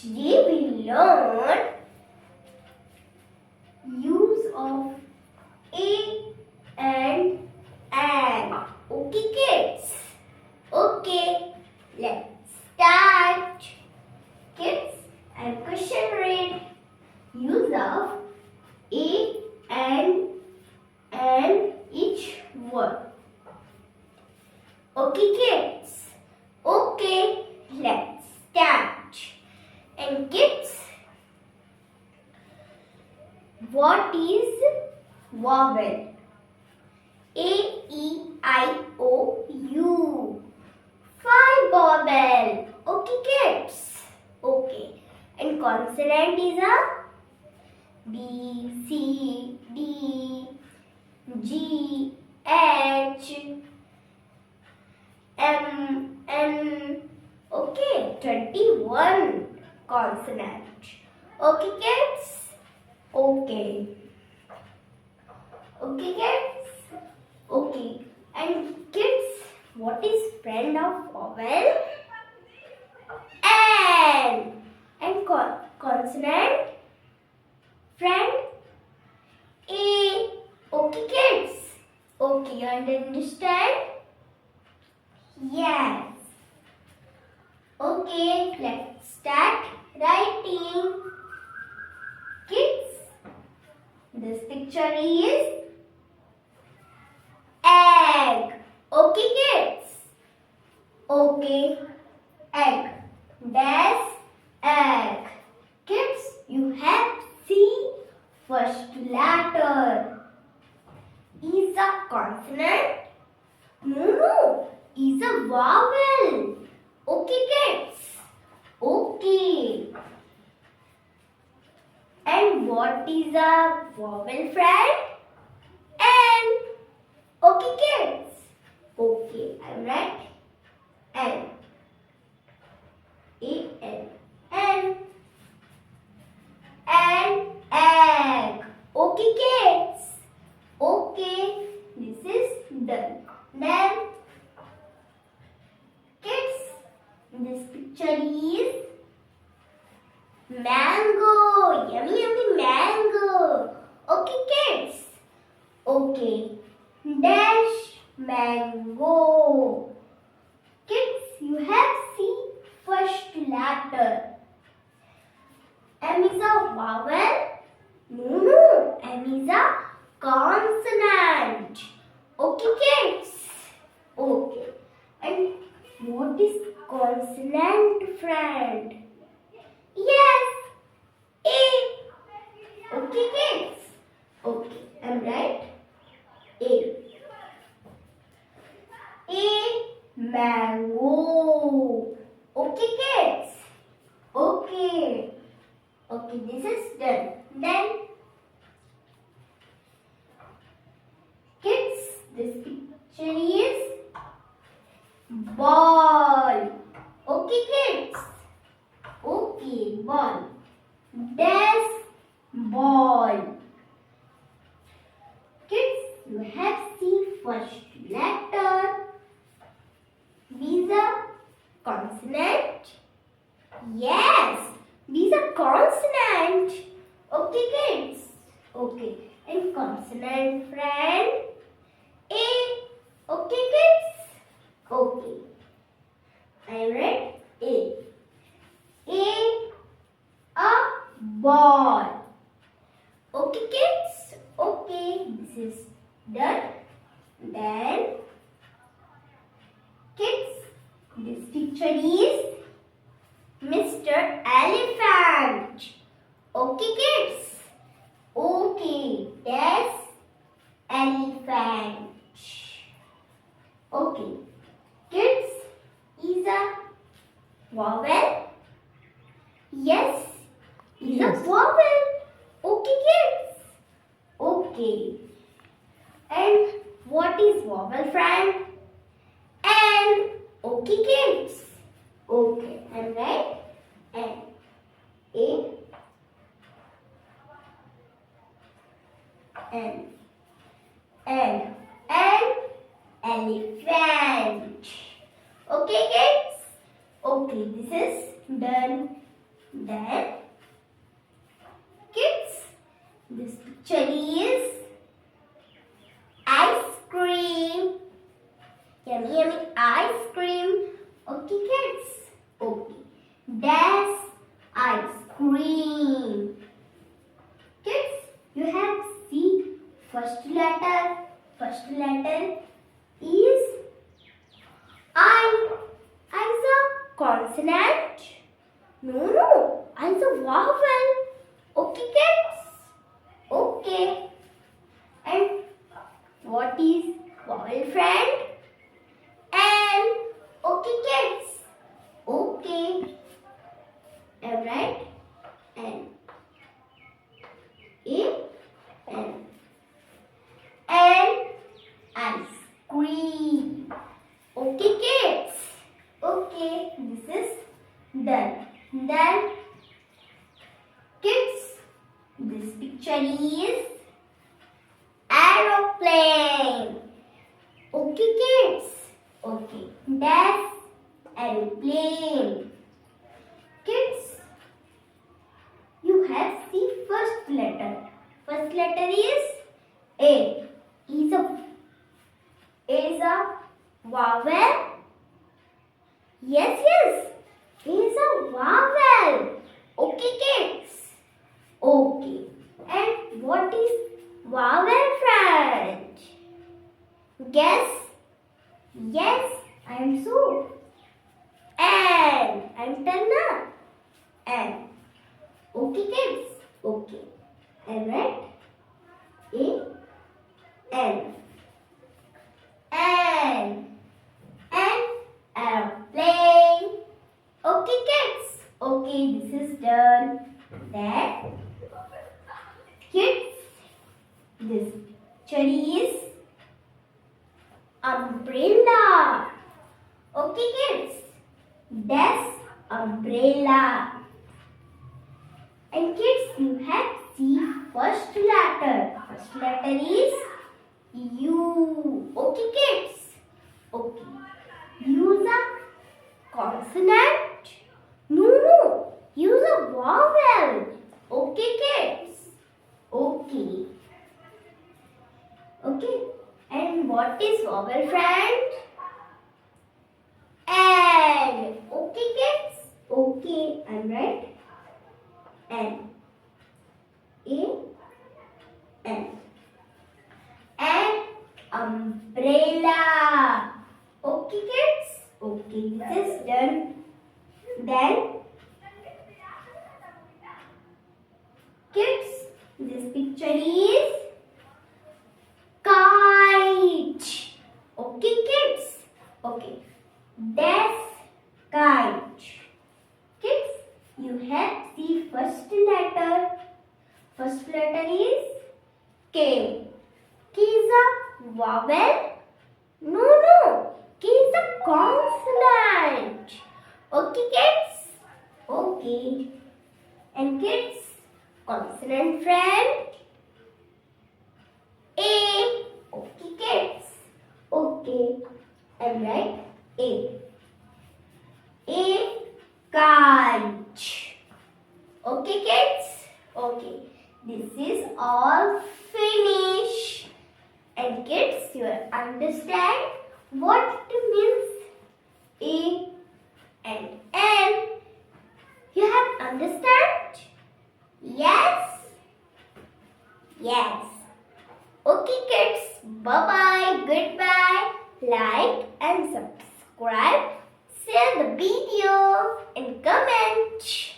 Today we learn use of a and an. Okay, kids? Okay, let's start. Kids, I have question read. Use of a and each word. Okay, kids? Okay, let's start. And kids, what is vowel? A-E-I-O-U. 5 vowel. Okay, kids? Okay. And consonant is a B, C, D, G, H, M, N. Okay, 21 consonant. Okay, kids? Okay. Okay, kids? Okay. And kids, what is friend of vowel? And. And consonant? Friend? A. Okay, kids? Okay, you understand? Yes. Okay, let's start writing. Kids, this picture is egg. Okay, kids? Okay, egg. That's egg. Kids, you have C first letter. Is a consonant? No. Is a vowel. Okay, kids? Okay. And what is a vowel, friend? N. Okay, kids? Okay, I'm right. N. A-N. N. And egg. Okay, kids? Okay, this is done. Then, kids, this picture is mango. Yummy, yummy mango. Okay, kids? Okay. Dash mango. Kids, you have C first letter. M is a vowel? No. M is a consonant. Okay, kids? Okay. And what is consonant, friend? Yes. A. Okay, kids? Okay, I'm right. A. A. Mango. Okay, kids? Okay. Okay, this is done. Then, kids, this picture is ball. Okay, kids? Okay, ball. That's ball. Kids, you have C first letter. B is a consonant. Yes, B is a consonant. Okay, kids? Okay. And consonant, friend? A. Okay, kids? Okay. I read A. A ball. Okay, kids? Okay, this is done. Then, kids, this picture is Mr. Elephant. Okay, kids? Okay, that's elephant. Okay, kids, is a vowel? Yes, is a vowel. Okay, kids? Okay. And what is vowel, friend? N. Okay, kids? Okay, and right? N. A. N. N. N. Elephant. Okay, kids? Okay, this is done. Then kids, this picture is ice cream. Yummy, yummy ice cream. Okay, kids. Okay. That's ice cream. Kids, you have see first letter. First letter is I. I is a consonant. No. I is a vowel. Okay, kids. Okay. And what is vowel, friend? And okay, kids. Okay. Alright. And A and ice cream. Okay, kids. Okay, this is done. Then kids, this picture is aeroplane. Okay, kids. Okay, that's aeroplane. Kids, you have the first letter. First letter is A. Is a vowel. Yes. A is a vowel. Okay, kids. Okay. And what is vowel, friend? Guess. Yes, I am so. And I'm Tanna. And okay, kids. Okay. And right? A N. And airplane. Okay, kids. Okay, this is done. Then kids, this picture is umbrella. Okay, kids. That's umbrella. And kids, you have the first letter. First letter is U. Okay, kids. Okay. Use a consonant. No. Use a vowel. Okay, kids. Okay. Okay. And what is vowel, friend? And. Okay, kids. Okay, I'm right. And. A. And. And umbrella. Okay, kids. Okay, this is done. Then kids, this picture is kite. Okay, kids. Okay, that's kite. Kids, you have the first letter. First letter is K. K is a vowel. No. K is a consonant. Okay, kids. Okay. And kids, consonant, friend. A. Okay, kids. Okay. I'm right. A. A. Kite. Okay, kids. Okay. This is all finished. And kids, you understand what means A and N. You have understand? Yes? Yes. Okay, kids. Bye-bye. Goodbye. Like and subscribe. Share the video and comment.